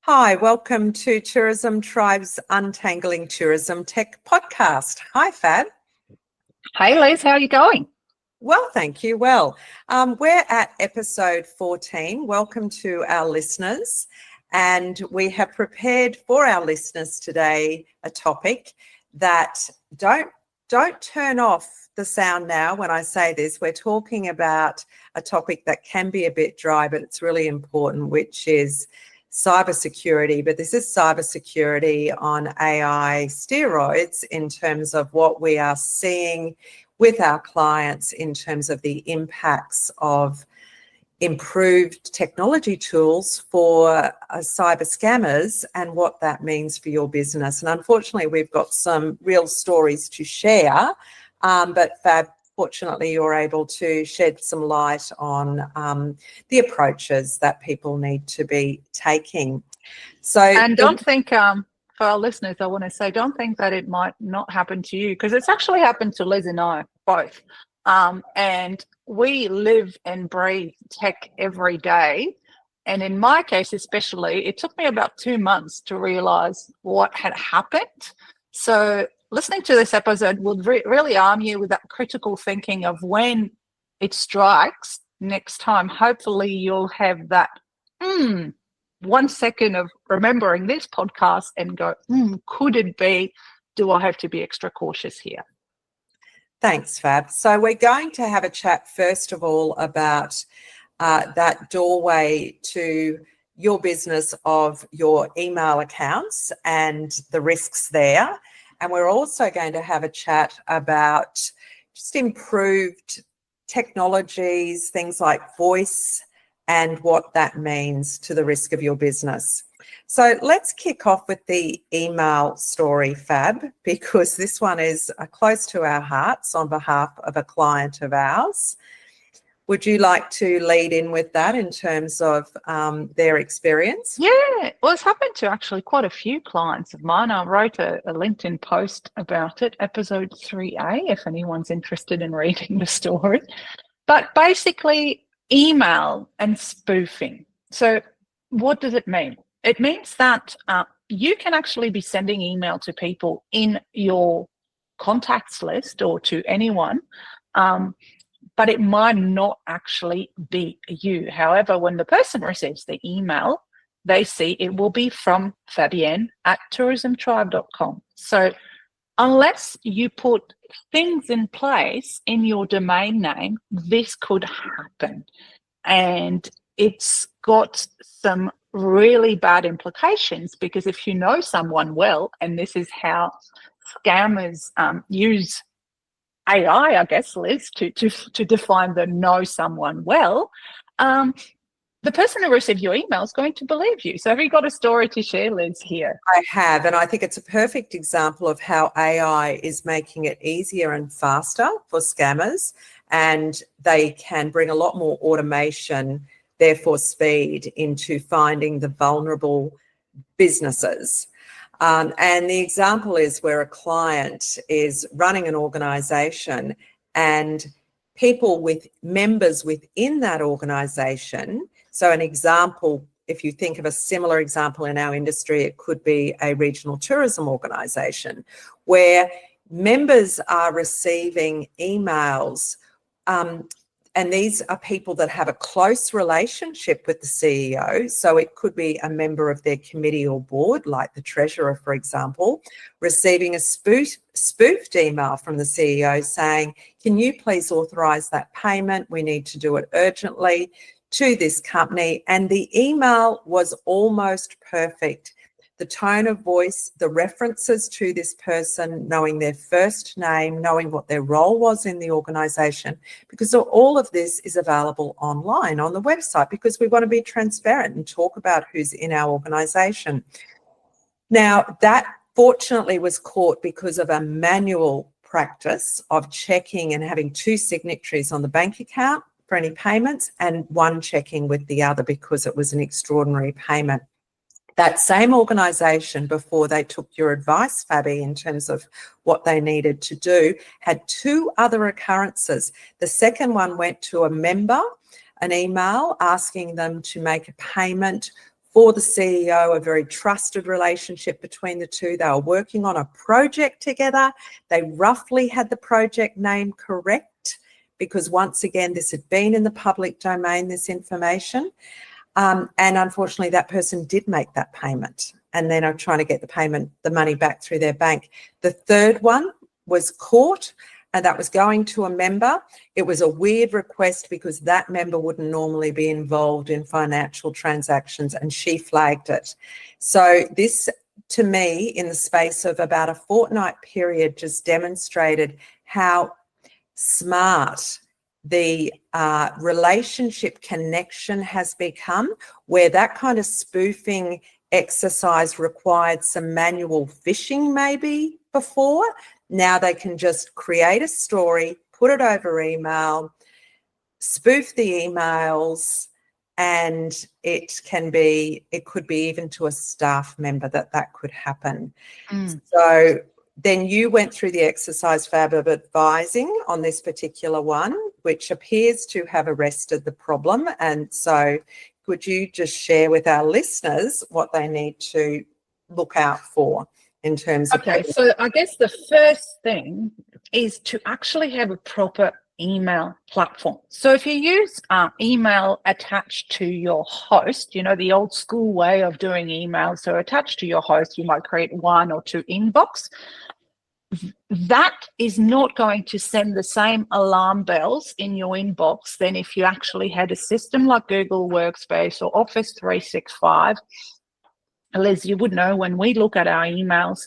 Hi, welcome to Tourism Tribe's Untangling Tourism Tech podcast. Hi, Fab. Hey, Liz, how are you going? Well, thank you. Well, we're at episode 14. Welcome to our listeners. And we have prepared for our listeners today a topic that don't turn off the sound now when I say this. We're talking about a topic that can be a bit dry, but it's really important, which is cybersecurity. But this is cybersecurity on AI steroids in terms of what we are seeing with our clients in terms of the impacts of improved technology tools for cyber scammers and what that means for your business. And unfortunately, we've got some real stories to share, but Fab, fortunately, you're able to shed some light on the approaches that people need to be taking. And don't think, for our listeners, I want to say, don't think that it might not happen to you, because it's actually happened to Liz and I both. And we live and breathe tech every day. And in my case, especially, it took me about 2 months to realize what had happened. So listening to this episode will really arm you with that critical thinking of when it strikes next time. Hopefully you'll have that 1 second of remembering this podcast and go, could it be? Do I have to be extra cautious here? Thanks, Fab. So we're going to have a chat, first of all, about that doorway to your business of your email accounts and the risks there. And we're also going to have a chat about just improved technologies, things like voice, and what that means to the risk of your business. So let's kick off with the email story, Fab, because this one is close to our hearts on behalf of a client of ours. Would you like to lead in with that in terms of their experience? Yeah, well, it's happened to actually quite a few clients of mine. I wrote a LinkedIn post about it, episode 3A, if anyone's interested in reading the story. But basically, email and spoofing. So what does it mean? It means that you can actually be sending email to people in your contacts list or to anyone, but it might not actually be you. However, when the person receives the email, they see it will be from Fabienne at tourismtribe.com. So unless you put things in place in your domain name, this could happen. And it's got some really bad implications, because if you know someone well, and this is how scammers use AI, I guess, Liz, to define the know someone well, the person who received your email is going to believe you. So have you got a story to share, Liz, here? I have, and I think it's a perfect example of how AI is making it easier and faster for scammers, and they can bring a lot more automation, therefore speed, into finding the vulnerable businesses. And the example is where a client is running an organisation and people with members within that organisation. So an example, if you think of a similar example in our industry, it could be a regional tourism organisation where members are receiving emails, and these are people that have a close relationship with the CEO. So it could be a member of their committee or board, like the treasurer, for example, receiving a spoofed email from the CEO saying, can you please authorise that payment? We need to do it urgently to this company. And the email was almost perfect. The tone of voice, the references to this person, knowing their first name, knowing what their role was in the organisation, because all of this is available online on the website, because we want to be transparent and talk about who's in our organisation. Now, that fortunately was caught because of a manual practice of checking and having 2 signatories on the bank account for any payments and one checking with the other because it was an extraordinary payment. That same organisation, before they took your advice, Fabi, in terms of what they needed to do, had 2 other occurrences. The second one went to a member, an email asking them to make a payment for the CEO, a very trusted relationship between the two. They were working on a project together. They roughly had the project name correct because, once again, this had been in the public domain, this information. And unfortunately, that person did make that payment, and then are trying to get the money back through their bank. The third one was caught, and that was going to a member. It was a weird request because that member wouldn't normally be involved in financial transactions, and she flagged it. So this, to me, in the space of about a fortnight period, just demonstrated how smart the relationship connection has become, where that kind of spoofing exercise required some manual phishing maybe before. Now they can just create a story, put it over email, spoof the emails, and it could be even to a staff member that could happen. So then you went through the exercise, Fab, of advising on this particular one, which appears to have arrested the problem. And so could you just share with our listeners what they need to look out for in terms of... Okay, so I guess the first thing is to actually have a proper email platform. So if you use email attached to your host, you know, the old school way of doing email, so attached to your host, you might create 1 or 2 inbox. That is not going to send the same alarm bells in your inbox than if you actually had a system like Google Workspace or Office 365. Liz, you would know when we look at our emails,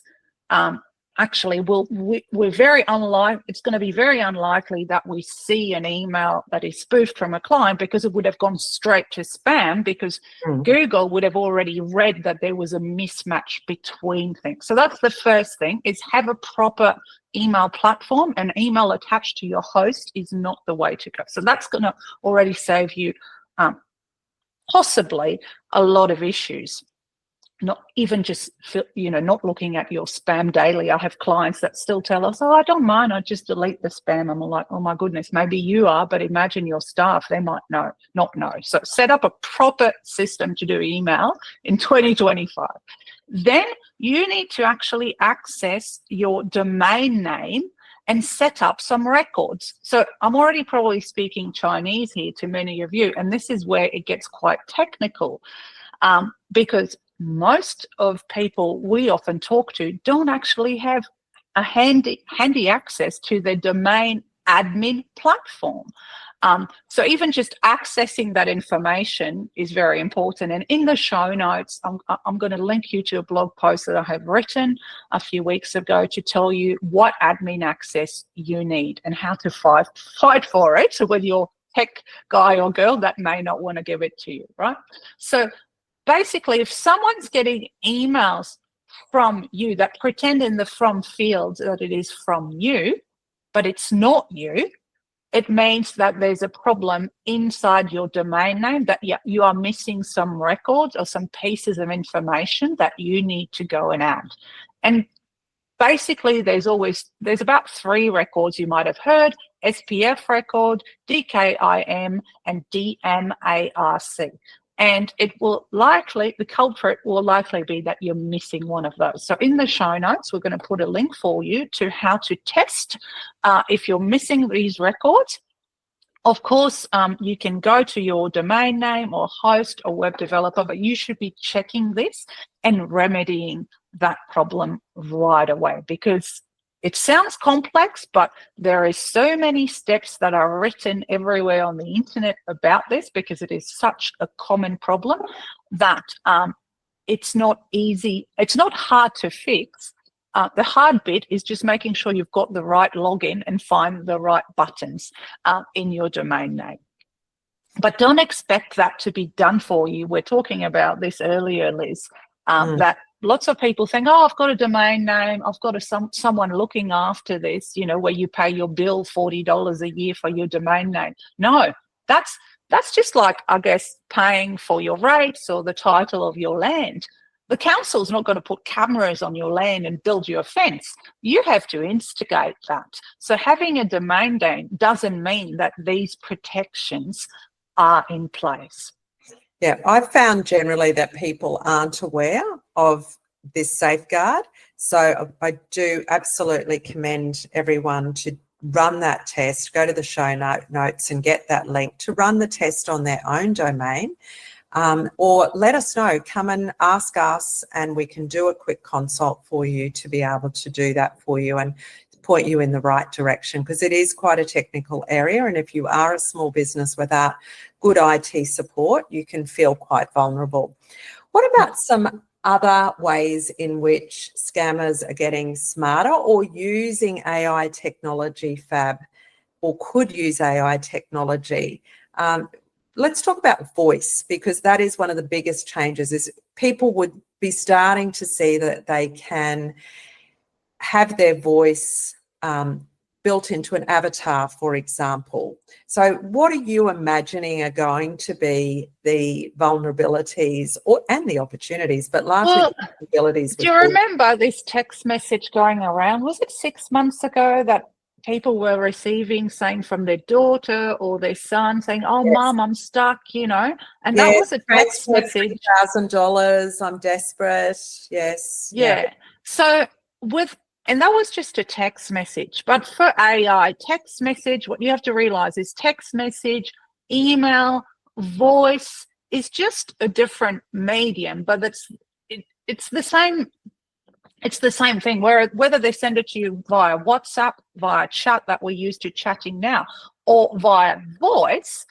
actually we're very unlikely, it's going to be very unlikely that we see an email that is spoofed from a client, because it would have gone straight to spam, because Google would have already read that there was a mismatch between things. So that's the first thing, is have a proper email platform. An email attached to your host is not the way to go. So that's going to already save you possibly a lot of issues. Not even just, you know, not looking at your spam daily. I have clients that still tell us, oh, I don't mind, I just delete the spam. I'm like, oh my goodness, maybe you are, but imagine your staff, they might not know. So set up a proper system to do email in 2025. Then you need to actually access your domain name and set up some records. So I'm already probably speaking Chinese here to many of you, and this is where it gets quite technical, because most of people we often talk to don't actually have a handy access to the domain admin platform. So even just accessing that information is very important. And in the show notes, I'm going to link you to a blog post that I have written a few weeks ago to tell you what admin access you need and how to fight for it. So with your tech guy or girl that may not want to give it to you, right? So basically, if someone's getting emails from you that pretend in the from field that it is from you, but it's not you, it means that there's a problem inside your domain name, that you are missing some records or some pieces of information that you need to go and add. And basically, there's about 3 records you might have heard: SPF record, DKIM, and DMARC. And it will likely, the culprit will likely be that you're missing one of those. So in the show notes, we're going to put a link for you to how to test if you're missing these records. Of course, you can go to your domain name or host or web developer, but you should be checking this and remedying that problem right away, because it sounds complex, but there is so many steps that are written everywhere on the internet about this, because it is such a common problem that it's not easy. It's not hard to fix. The hard bit is just making sure you've got the right login and find the right buttons in your domain name. But don't expect that to be done for you. We're talking about this earlier, Liz, that lots of people think, oh, I've got a domain name, I've got someone looking after this, you know, where you pay your bill $40 a year for your domain name. No, that's just like, I guess, paying for your rates or the title of your land. The council's not going to put cameras on your land and build you a fence. You have to instigate that. So having a domain name doesn't mean that these protections are in place. Yeah, I've found generally that people aren't aware of this safeguard. So I do absolutely commend everyone to run that test, go to the show notes and get that link to run the test on their own domain. Or let us know, come and ask us and we can do a quick consult for you to be able to do that for you and point you in the right direction, because it is quite a technical area, and if you are a small business without good IT support, you can feel quite vulnerable. What about some other ways in which scammers are getting smarter or using AI technology, Fab, or could use AI technology? Let's talk about voice, because that is one of the biggest changes. Is people would be starting to see that they can have their voice built into an avatar, for example. So what are you imagining are going to be the vulnerabilities and the opportunities, but largely Well, the vulnerabilities? do you remember this text message going around? Was it 6 months ago that people were receiving, saying from their daughter or their son, saying, "Oh, Yes. Mum, I'm stuck," and Yes, that was a text message. $1,000, I'm desperate. Yes. Yeah. So and that was just a text message. But for AI, text message, what you have to realize is text message, email, voice is just a different medium, but it's the same. It's the same thing, whether they send it to you via WhatsApp, via chat that we're used to chatting now, or via voice,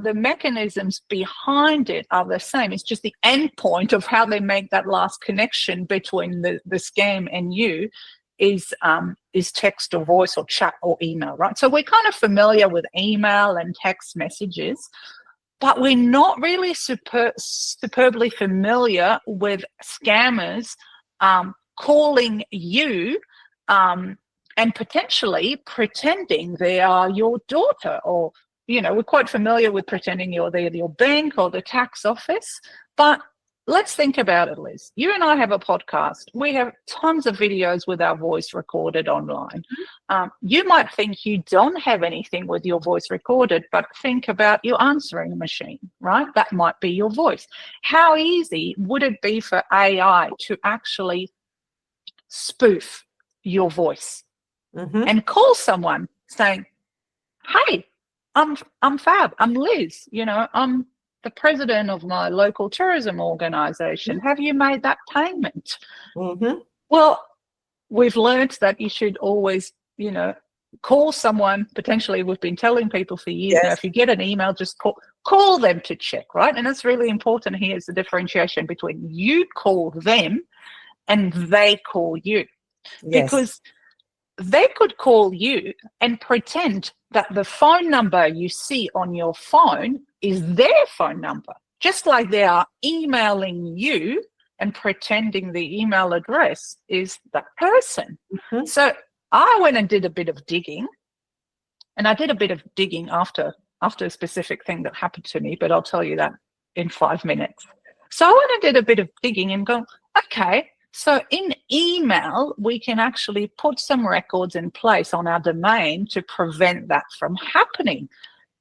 the mechanisms behind it are the same. It's just the end point of how they make that last connection between the scam and you is text or voice or chat or email, right? So we're kind of familiar with email and text messages, but we're not really superbly familiar with scammers calling you and potentially pretending they are your daughter, or we're quite familiar with pretending they're your bank or the tax office. But let's think about it, Liz. You and I have a podcast. We have tons of videos with our voice recorded online. You might think you don't have anything with your voice recorded, but think about your answering machine, right? That might be your voice. How easy would it be for AI to actually spoof your voice and call someone saying, "Hey, I'm Fab, I'm Liz, I'm the president of my local tourism organization. Have you made that payment?" Well, we've learned that you should always, call someone. Potentially, we've been telling people for years now, if you get an email, just call them to check, right? And it's really important here is the differentiation between you call them and they call you. Because they could call you and pretend that the phone number you see on your phone is their phone number, just like they are emailing you and pretending the email address is that person. So I went and did a bit of digging, and I did a bit of digging after a specific thing that happened to me, but I'll tell you that in 5 minutes. So I went and did a bit of digging and go, okay, so in email, we can actually put some records in place on our domain to prevent that from happening.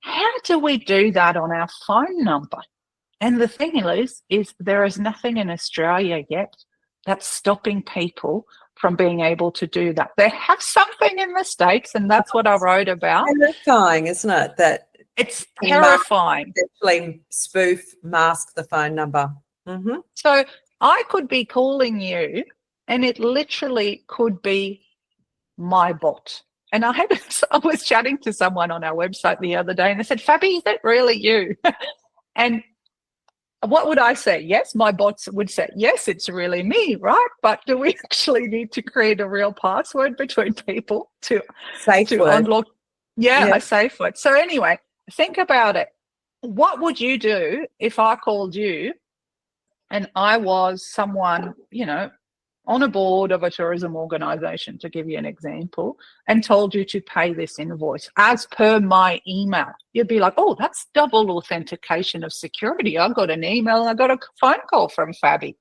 How do we do that on our phone number? And the thing is there is nothing in Australia yet that's stopping people from being able to do that. They have something in the States, and that's what I wrote about. Terrifying, isn't it? That it's terrifying. Actually spoof, mask the phone number. So I could be calling you, and it literally could be my bot. And I was chatting to someone on our website the other day, and they said, "Fabi, is that really you?" And what would I say? Yes, my bots would say, yes, it's really me, right? But do we actually need to create a real password between people to unlock? Yeah, a safe word. So anyway, think about it. What would you do if I called you and I was someone, on a board of a tourism organization, to give you an example, and told you to pay this invoice as per my email? You'd be like, "Oh, that's double authentication of security. I got an email and I got a phone call from Fabi."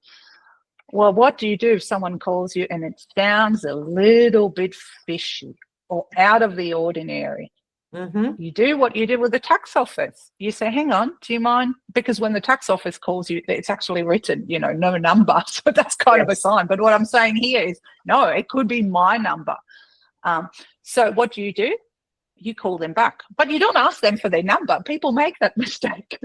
Well, what do you do if someone calls you and it sounds a little bit fishy or out of the ordinary? Mm-hmm. You do what you did with the tax office. You say, hang on, do you mind? Because when the tax office calls you, it's actually written, no number. So that's kind of a Yes. sign. But what I'm saying here is, no, it could be my number. So what do? You call them back, but you don't ask them for their number. People make that mistake.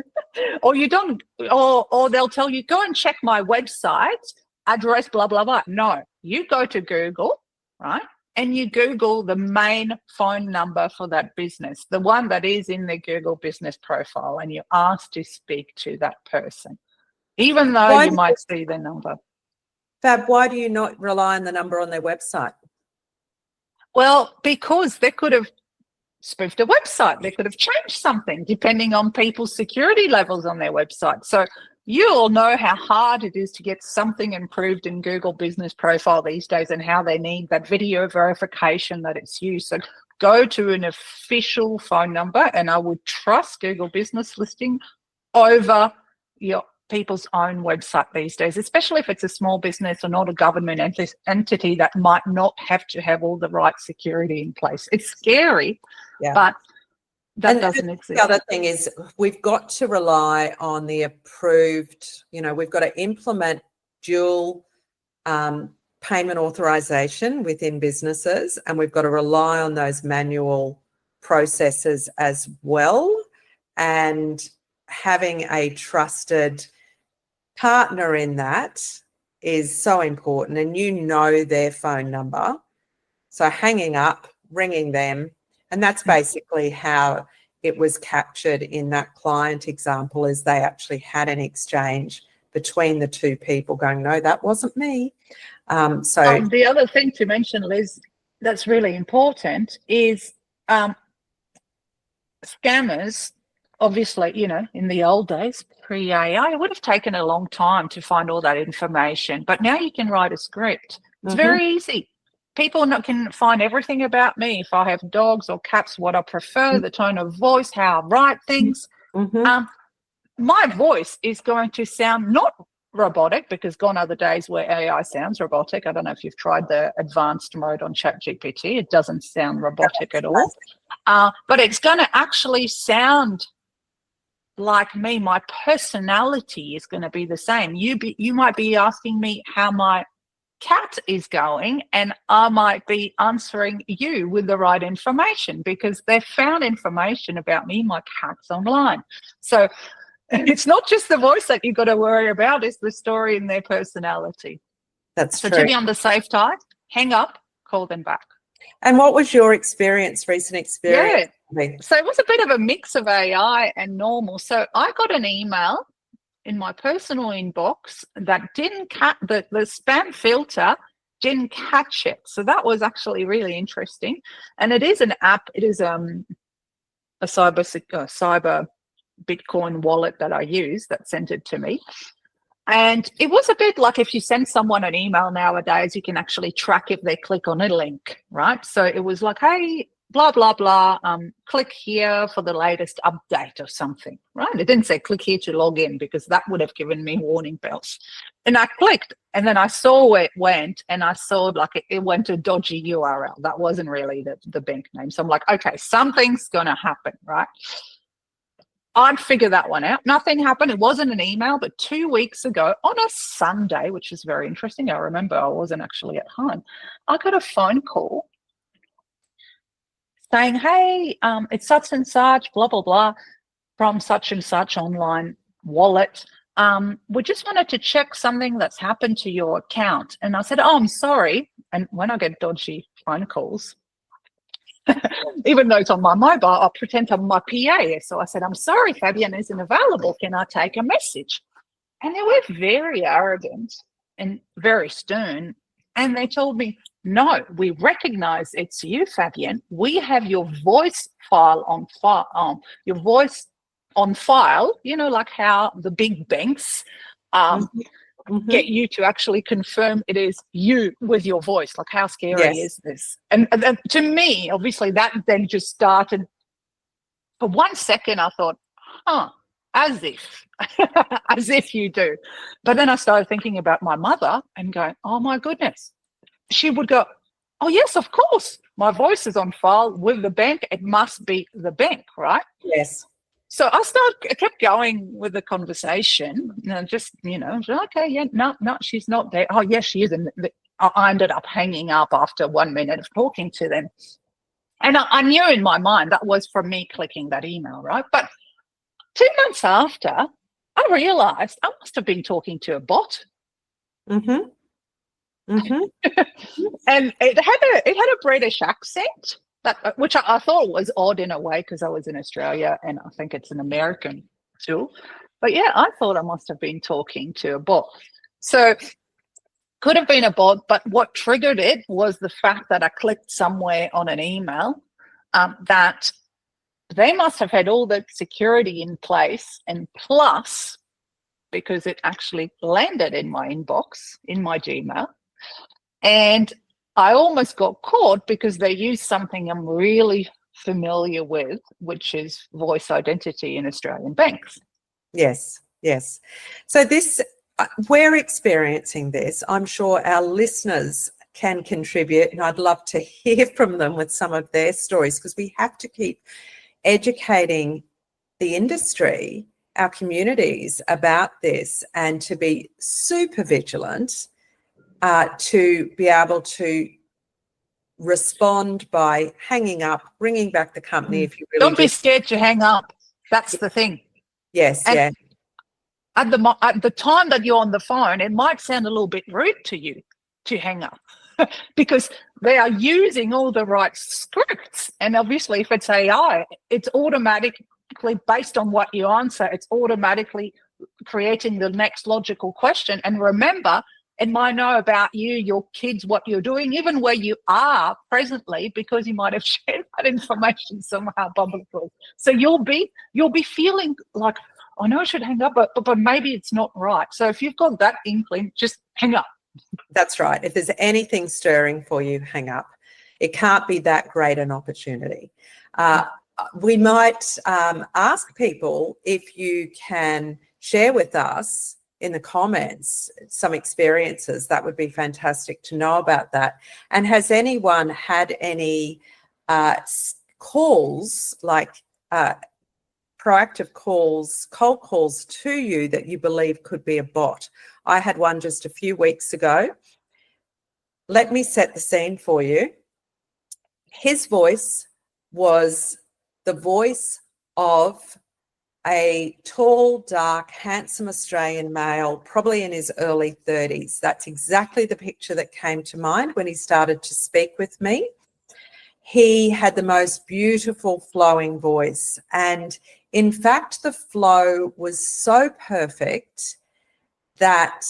Or you don't, or they'll tell you, go and check my website address, blah, blah, blah. No, you go to Google, right? And you Google the main phone number for that business, the one that is in the Google business profile, and you ask to speak to that person, even though you might see their number. Fab, why do you not rely on the number on their website? Well, because they could have spoofed a website. They could have changed something depending on people's security levels on their website. So you all know how hard it is to get something improved in Google Business Profile these days, and how they need that video verification that it's used. So go to an official phone number, and I would trust Google Business Listing over your people's own website these days, especially if it's a small business or not a government entity that might not have to have all the right security in place. It's scary, but that doesn't exist. The other thing is we've got to rely on the approved, we've got to implement dual payment authorization within businesses, and we've got to rely on those manual processes as well. And having a trusted partner in that is so important, and their phone number. So hanging up, ringing them, and that's basically how it was captured in that client example, is they actually had an exchange between the two people going, no, that wasn't me. So the other thing to mention, Liz, that's really important is scammers, obviously, in the old days, pre-AI, it would have taken a long time to find all that information. But now you can write a script. It's very easy. People can find everything about me. If I have dogs or cats, what I prefer, the tone of voice, how I write things. My voice is going to sound not robotic, because gone are the days where AI sounds robotic. I don't know if you've tried the advanced mode on ChatGPT. It doesn't sound robotic at all. But it's going to actually sound like me. My personality is going to be the same. You might be asking me how my cat is going, and I might be answering you with the right information, because they've found information about me, my cat's online. So it's not just the voice that you've got to worry about, it's the story and their personality. That's true. So to be on the safe side, hang up, call them back. And what was your recent experience? Yeah. So it was a bit of a mix of AI and normal. So I got an email in my personal inbox that didn't catch the spam filter, didn't catch it. So that was actually really interesting. And it is an app. It is a cyber Bitcoin wallet that I use that sent it to me. And it was a bit like, if you send someone an email nowadays, you can actually track if they click on a link, right? So it was like, hey, blah, blah, blah, click here for the latest update or something, right? It didn't say click here to log in, because that would have given me warning bells. And I clicked, and then I saw where it went, and I saw like it went to a dodgy URL. That wasn't really the bank name. So I'm like, okay, something's going to happen, right? I'd figure that one out. Nothing happened. It wasn't an email, but 2 weeks ago on a Sunday, which is very interesting, I remember I wasn't actually at home, I got a phone call saying, hey, it's such and such, blah, blah, blah, from such and such online wallet. We just wanted to check something that's happened to your account. And I said, oh, I'm sorry. And when I get dodgy phone calls, even though it's on my mobile, I'll pretend I'm my PA. So I said, I'm sorry, Fabian isn't available. Can I take a message? And they were very arrogant and very stern. And they told me, no, we recognize it's you, Fabian. We have your voice file on file, like how the big banks get you to actually confirm it is you with your voice. Like, how scary is this? And to me, obviously, that then just started. For 1 second, I thought, as if you do. But then I started thinking about my mother and going, oh my goodness. She would go, oh yes, of course. my voice is on file with the bank. It must be the bank, right? Yes. So I kept going with the conversation, just, okay, yeah, no, she's not there. Oh, yes, she is. And I ended up hanging up after 1 minute of talking to them. And I knew in my mind that was from me clicking that email, right? But 2 months after, I realized I must have been talking to a bot. Mm-hmm. Mm-hmm. And it had a British accent, which I thought was odd in a way because I was in Australia and I think it's an American tool. But yeah, I thought I must have been talking to a bot. So could have been a bot, but what triggered it was the fact that I clicked somewhere on an email that they must have had all the security in place, and plus, because it actually landed in my inbox, in my Gmail, and I almost got caught because they used something I'm really familiar with, which is voice identity in Australian banks. Yes, yes. So we're experiencing this. I'm sure our listeners can contribute, and I'd love to hear from them with some of their stories, because we have to keep educating the industry, our communities about this, and to be super vigilant to be able to respond by hanging up, bringing back the company if you really don't be scared to hang up. That's the thing. Yes, and yeah. At the time that you're on the phone, it might sound a little bit rude to you to hang up because they are using all the right scripts. And obviously, if it's AI, it's automatically based on what you answer. It's automatically creating the next logical question. And remember, it might know about you, your kids, what you're doing, even where you are presently, because you might have shared that information somehow publicly. So you'll be feeling like, I know I should hang up, but maybe it's not right. So if you've got that inkling, just hang up. That's right. If there's anything stirring for you, hang up. It can't be that great an opportunity. We might ask people if you can share with us in the comments some experiences. That would be fantastic to know about that. And has anyone had any calls, like proactive calls, cold calls to you that you believe could be a bot? I had one just a few weeks ago. Let me set the scene for you. His voice was the voice of a tall, dark, handsome Australian male, probably in his early 30s. That's exactly the picture that came to mind when he started to speak with me. He had the most beautiful flowing voice. And in fact, the flow was so perfect that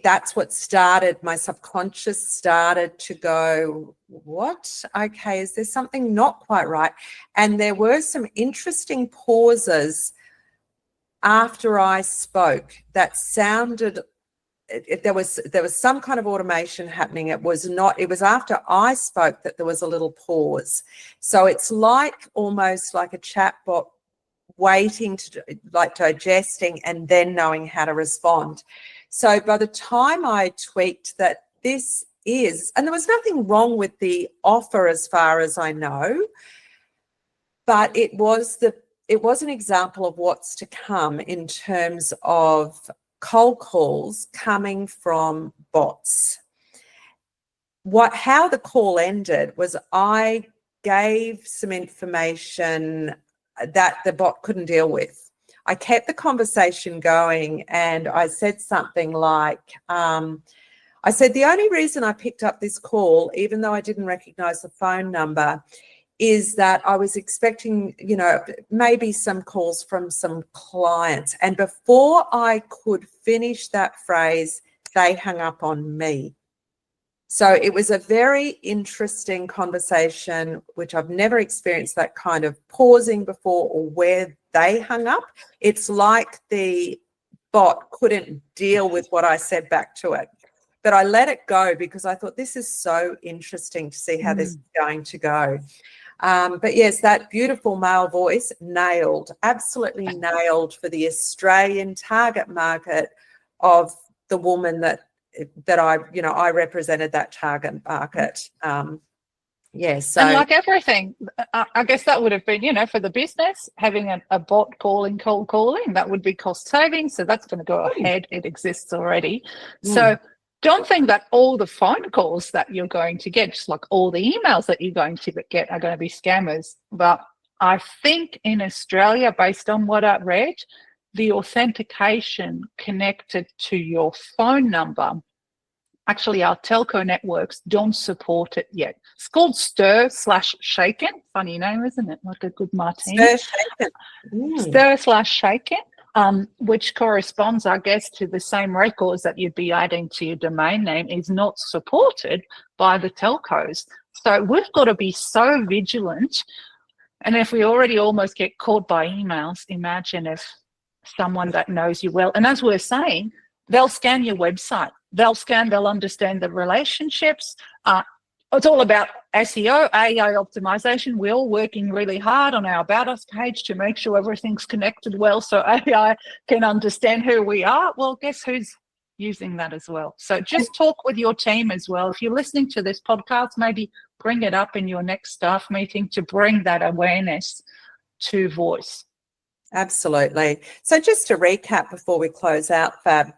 that's what started, my subconscious started to go, what? Okay, is there something not quite right? And there were some interesting pauses after I spoke that sounded, there was some kind of automation happening. It was after I spoke that there was a little pause. So it's like almost like a chatbot waiting to, like, digesting and then knowing how to respond. So by the time I tweaked that this is, and there was nothing wrong with the offer as far as I know, but it was an example of what's to come in terms of cold calls coming from bots. How the call ended was I gave some information that the bot couldn't deal with. I kept the conversation going and I said something like, I said, the only reason I picked up this call, even though I didn't recognize the phone number, is that I was expecting, maybe some calls from some clients. And before I could finish that phrase, they hung up on me. So it was a very interesting conversation, which I've never experienced that kind of pausing before, or where they hung up. It's like the bot couldn't deal with what I said back to it. But I let it go because I thought this is so interesting to see how this is going to go. But yes, that beautiful male voice absolutely nailed for the Australian target market of the woman that I represented that target market. Yes. So And like everything, I guess that would have been, for the business, having a bot calling, cold calling, that would be cost savings. So that's going to go ahead. It exists already. So don't think that all the phone calls that you're going to get, just like all the emails that you're going to get, are going to be scammers. But I think in Australia, based on what I read, the authentication connected to your phone number, actually, our telco networks don't support it yet. It's called Stir/Shaken. Funny name, isn't it? Like a good martini. Stir/Shaken, which corresponds, I guess, to the same records that you'd be adding to your domain name, is not supported by the telcos. So we've got to be so vigilant. And if we already almost get caught by emails, imagine if someone that knows you well, and as we're saying, they'll scan your website. They'll understand the relationships. It's all about SEO, AI optimization. We're all working really hard on our About Us page to make sure everything's connected well so AI can understand who we are. Well, guess who's using that as well? So just talk with your team as well. If you're listening to this podcast, maybe bring it up in your next staff meeting to bring that awareness to voice. Absolutely. So just to recap before we close out, Fab,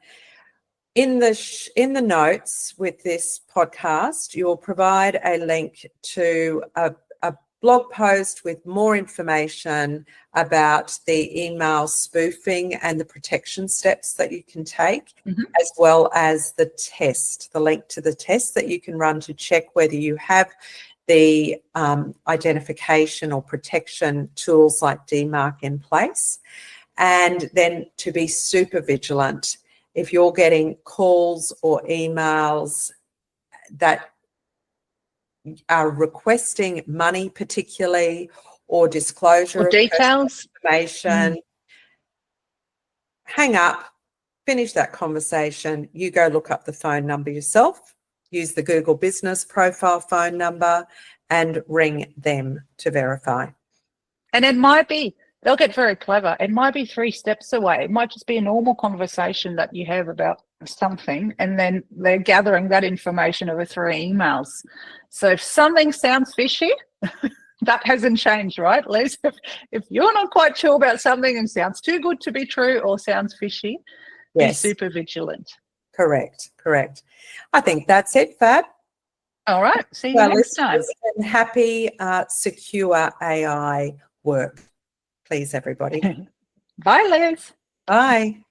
in the notes with this podcast, you'll provide a link to a blog post with more information about the email spoofing and the protection steps that you can take, as well as the link to the test that you can run to check whether you have the identification or protection tools like DMARC in place, and then to be super vigilant. If you're getting calls or emails that are requesting money particularly, or disclosure or details, information, hang up, finish that conversation, you go look up the phone number yourself, use the Google Business Profile phone number and ring them to verify. And it might be, they'll get very clever. It might be 3 steps away. It might just be a normal conversation that you have about something, and then they're gathering that information over 3 emails. So if something sounds fishy, that hasn't changed, right, Liz? If you're not quite sure about something and sounds too good to be true or sounds fishy, be super vigilant. Correct. I think that's it, Fab. All right. See you next time. And happy, secure AI work, please, everybody. Bye, Liz. Bye.